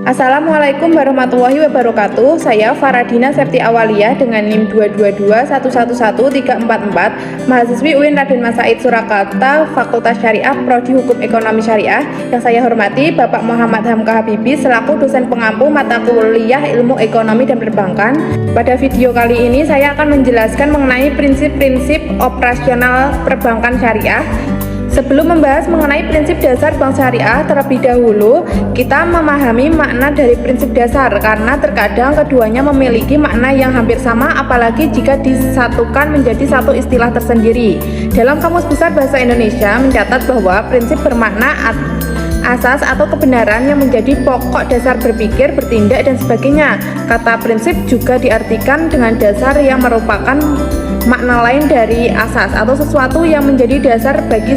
Assalamualaikum warahmatullahi wabarakatuh. Saya Faradina Septi Awalia dengan NIM 222111344, mahasiswi UIN Raden Mas Said Surakarta, Fakultas Syariah Prodi Hukum Ekonomi Syariah. Yang saya hormati Bapak Muhammad Hamka Habibi selaku dosen pengampu mata kuliah Ilmu Ekonomi dan Perbankan. Pada video kali ini saya akan menjelaskan mengenai prinsip-prinsip operasional perbankan syariah. Sebelum membahas mengenai prinsip dasar bank syariah, terlebih dahulu kita memahami makna dari prinsip dasar karena terkadang keduanya memiliki makna yang hampir sama, apalagi jika disatukan menjadi satu istilah tersendiri. Dalam Kamus Besar Bahasa Indonesia mencatat bahwa prinsip bermakna asas atau kebenaran yang menjadi pokok dasar berpikir, bertindak, dan sebagainya. Kata prinsip juga diartikan dengan dasar yang merupakan makna lain dari asas atau sesuatu yang menjadi dasar bagi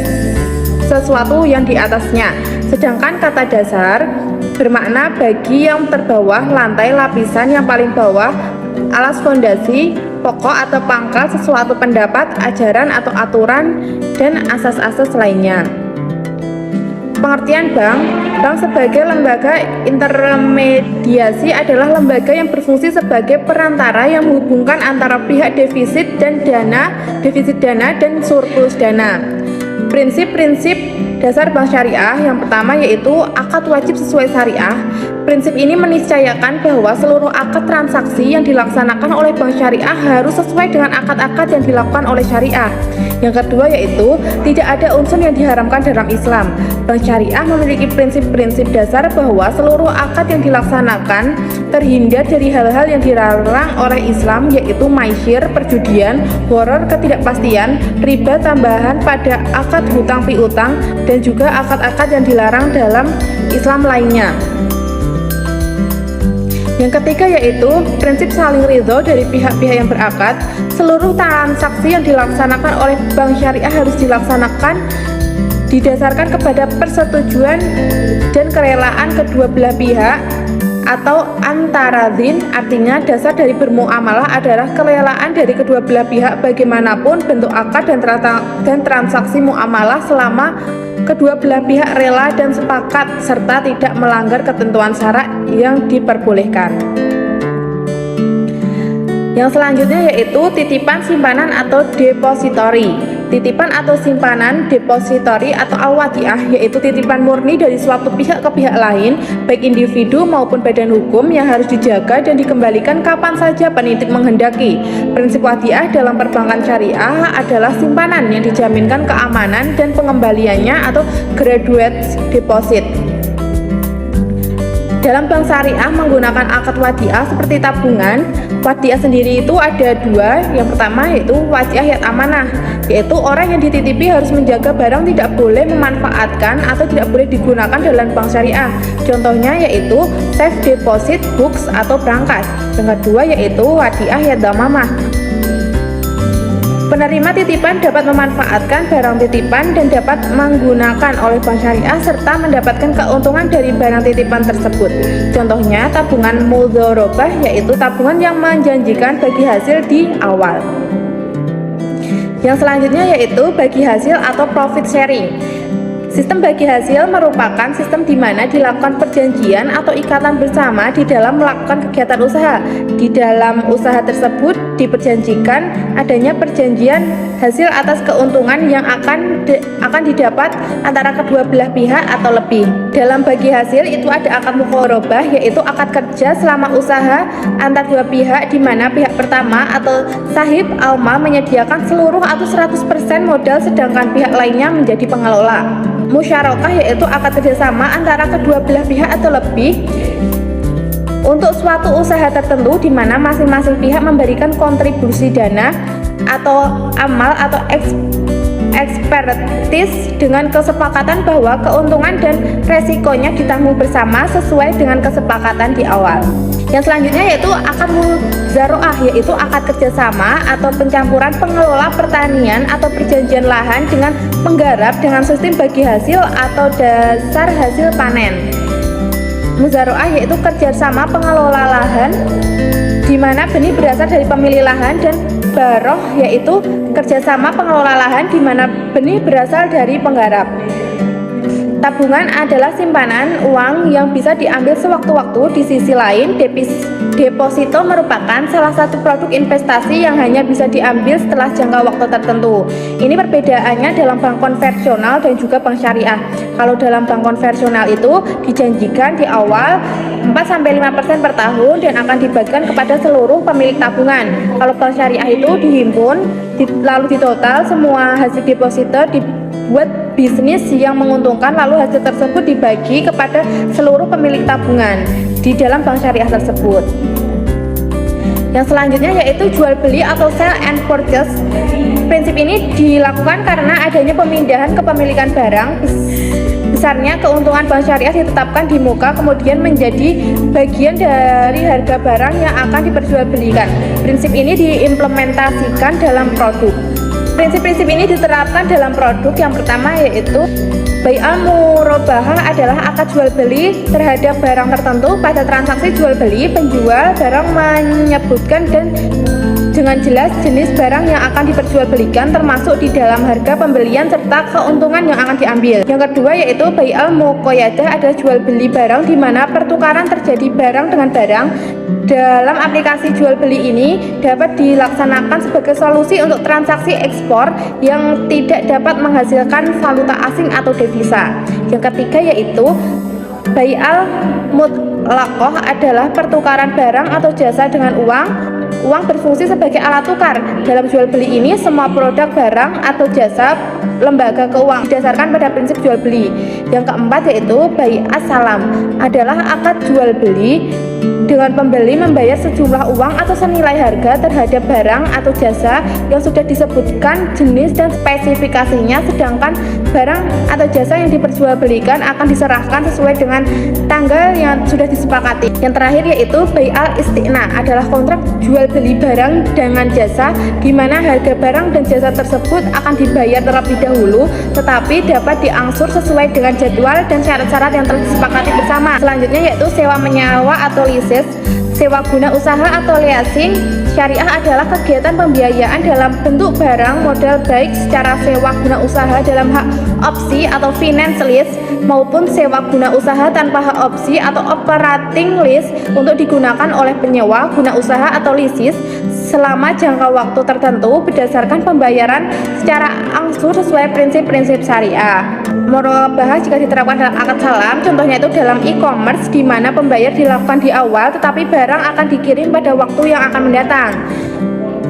sesuatu yang di atasnya. Sedangkan kata dasar bermakna bagi yang terbawah, lantai, lapisan yang paling bawah, alas fondasi, pokok atau pangkal sesuatu pendapat, ajaran atau aturan, dan asas-asas lainnya. Pengertian bank sebagai lembaga intermediasi adalah lembaga yang berfungsi sebagai perantara yang menghubungkan antara pihak defisit dana dan surplus dana. Prinsip-prinsip dasar bank syariah yang pertama yaitu akad wajib sesuai syariah. Prinsip ini meniscayakan bahwa seluruh akad transaksi yang dilaksanakan oleh bank syariah harus sesuai dengan akad-akad yang dilakukan oleh syariah. Yang kedua yaitu tidak ada unsur yang diharamkan dalam Islam. Bank syariah memiliki prinsip-prinsip dasar bahwa seluruh akad yang dilaksanakan terhindar dari hal-hal yang dilarang oleh Islam, yaitu maisir, perjudian, horor, ketidakpastian, riba tambahan pada akad hutang piutang, dan juga akad-akad yang dilarang dalam Islam lainnya. Yang ketiga yaitu prinsip saling ridho dari pihak-pihak yang berakad. Seluruh transaksi yang dilaksanakan oleh bank syariah harus dilaksanakan didasarkan kepada persetujuan dan kerelaan kedua belah pihak atau antaradin. Artinya dasar dari bermuamalah adalah kerelaan dari kedua belah pihak bagaimanapun bentuk akad dan transaksi muamalah selama kedua belah pihak rela dan sepakat serta tidak melanggar ketentuan syarat yang diperbolehkan. Yang selanjutnya yaitu titipan, simpanan atau depositori. Titipan atau simpanan, depositori atau al-wadiah yaitu titipan murni dari suatu pihak ke pihak lain, baik individu maupun badan hukum yang harus dijaga dan dikembalikan kapan saja penitip menghendaki. Prinsip wadiah dalam perbankan syariah adalah simpanan yang dijaminkan keamanan dan pengembaliannya atau graduate deposit. Dalam bank syariah menggunakan akad wadiah seperti tabungan. Wadiah sendiri itu ada dua. Yang pertama yaitu wadiah yat amanah, yaitu orang yang dititipi harus menjaga barang tidak boleh memanfaatkan atau tidak boleh digunakan dalam bank syariah. Contohnya yaitu safe deposit books atau berangkas. Yang kedua yaitu wadiah yat damamah. Penerima titipan dapat memanfaatkan barang titipan dan dapat menggunakan oleh bank syariah serta mendapatkan keuntungan dari barang titipan tersebut. Contohnya tabungan mudharabah yaitu tabungan yang menjanjikan bagi hasil di awal. Yang selanjutnya yaitu bagi hasil atau profit sharing. Sistem bagi hasil merupakan sistem di mana dilakukan perjanjian atau ikatan bersama di dalam melakukan kegiatan usaha. Di dalam usaha tersebut diperjanjikan adanya perjanjian hasil atas keuntungan yang akan didapat antara kedua belah pihak atau lebih. Dalam bagi hasil itu ada akad mudharabah yaitu akad kerja selama usaha antar dua pihak di mana pihak pertama atau sahib almal menyediakan seluruh atau 100% modal sedangkan pihak lainnya menjadi pengelola. Musyarakah yaitu akad kerjasama antara kedua belah pihak atau lebih untuk suatu usaha tertentu di mana masing-masing pihak memberikan kontribusi dana atau amal atau ekspertis dengan kesepakatan bahwa keuntungan dan resikonya ditanggung bersama sesuai dengan kesepakatan di awal. Yang selanjutnya yaitu akad muzaroah, yaitu akad kerjasama atau pencampuran pengelola pertanian atau perjanjian lahan dengan penggarap dengan sistem bagi hasil atau dasar hasil panen. Muzaroah yaitu kerjasama pengelola lahan di mana benih berasal dari pemilik lahan, dan baroh yaitu kerjasama pengelola lahan di mana benih berasal dari penggarap. Tabungan adalah simpanan uang yang bisa diambil sewaktu-waktu. Di sisi lain, deposito merupakan salah satu produk investasi yang hanya bisa diambil setelah jangka waktu tertentu. Ini perbedaannya dalam bank konvensional dan juga bank syariah. Kalau dalam bank konvensional itu dijanjikan di awal 4-5% per tahun dan akan dibagikan kepada seluruh pemilik tabungan. Kalau bank syariah itu dihimpun, lalu ditotal semua hasil deposito dibuat bisnis yang menguntungkan, lalu hasil tersebut dibagi kepada seluruh pemilik tabungan di dalam bank syariah tersebut. Yang selanjutnya yaitu jual beli atau sell and purchase. Prinsip ini dilakukan karena adanya pemindahan kepemilikan barang. Besarnya keuntungan bank syariah ditetapkan di muka, kemudian menjadi bagian dari harga barang yang akan diperjualbelikan. Prinsip ini diimplementasikan dalam produk. Prinsip-prinsip ini diterapkan dalam produk. Yang pertama yaitu Bai'al murabahah adalah akad jual beli terhadap barang tertentu. Pada transaksi jual beli, penjual barang menyebutkan dan dengan jelas jenis barang yang akan diperjualbelikan, termasuk di dalam harga pembelian serta keuntungan yang akan diambil. Yang kedua yaitu Bai'al muqayyadah adalah jual beli barang di mana pertukaran terjadi barang dengan barang. Dalam aplikasi jual beli ini dapat dilaksanakan sebagai solusi untuk transaksi ekspor yang tidak dapat menghasilkan valuta asing atau devisa. Yang ketiga yaitu Bai'al mutlaqah adalah pertukaran barang atau jasa dengan uang. Uang berfungsi sebagai alat tukar. Dalam jual beli ini semua produk, barang atau jasa lembaga keuangan didasarkan pada prinsip jual beli. Yang keempat yaitu Bai'as salam adalah akad jual beli dengan pembeli membayar sejumlah uang atau senilai harga terhadap barang atau jasa yang sudah disebutkan jenis dan spesifikasinya, sedangkan barang atau jasa yang diperjualbelikan akan diserahkan sesuai dengan tanggal yang sudah disepakati. Yang terakhir yaitu Bai'al isti'na adalah kontrak jual beli barang dengan jasa di mana harga barang dan jasa tersebut akan dibayar terlebih dahulu tetapi dapat diangsur sesuai dengan jadwal dan syarat-syarat yang telah disepakati bersama. Selanjutnya yaitu sewa menyewa atau lease. Sewa guna usaha atau leasing syariah adalah kegiatan pembiayaan dalam bentuk barang modal baik secara sewa guna usaha dalam hak opsi atau finance lease maupun sewa guna usaha tanpa hak opsi atau operating lease untuk digunakan oleh penyewa guna usaha atau leases selama jangka waktu tertentu berdasarkan pembayaran secara angsur sesuai prinsip-prinsip syariah. Murabahah jika diterapkan dalam akad salam, contohnya itu dalam e-commerce di mana pembayar dilakukan di awal tetapi barang akan dikirim pada waktu yang akan mendatang.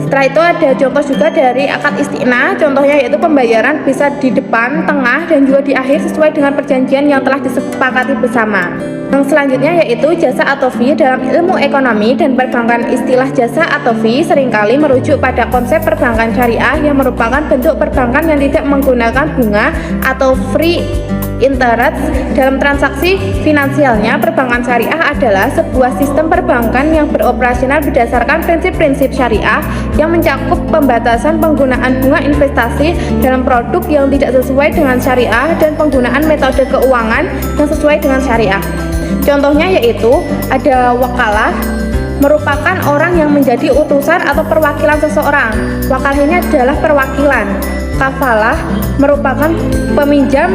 Setelah itu ada contoh juga dari akad isti'na, contohnya yaitu pembayaran bisa di depan, tengah, dan juga di akhir sesuai dengan perjanjian yang telah disepakati bersama. Yang selanjutnya yaitu jasa atau fee. Dalam ilmu ekonomi dan perbankan, istilah jasa atau fee seringkali merujuk pada konsep perbankan syariah yang merupakan bentuk perbankan yang tidak menggunakan bunga atau free interest dalam transaksi finansialnya. Perbankan syariah adalah sebuah sistem perbankan yang beroperasional berdasarkan prinsip-prinsip syariah yang mencakup pembatasan penggunaan bunga investasi dalam produk yang tidak sesuai dengan syariah dan penggunaan metode keuangan yang sesuai dengan syariah. Contohnya yaitu ada wakalah, merupakan orang yang menjadi utusan atau perwakilan seseorang. Wakalah ini adalah perwakilan. Kafalah merupakan peminjam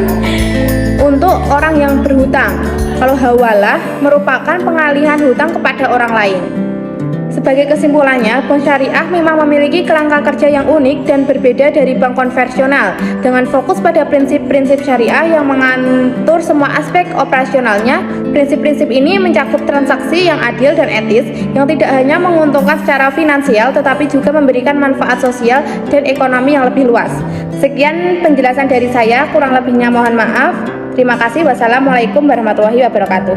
untuk orang yang berhutang. Kalau hawalah merupakan pengalihan hutang kepada orang lain. Sebagai kesimpulannya, bank syariah memang memiliki kerangka kerja yang unik dan berbeda dari bank konvensional. Dengan fokus pada prinsip-prinsip syariah yang mengatur semua aspek operasionalnya, prinsip-prinsip ini mencakup transaksi yang adil dan etis, yang tidak hanya menguntungkan secara finansial, tetapi juga memberikan manfaat sosial dan ekonomi yang lebih luas. Sekian penjelasan dari saya, kurang lebihnya mohon maaf. Terima kasih. Wassalamualaikum warahmatullahi wabarakatuh.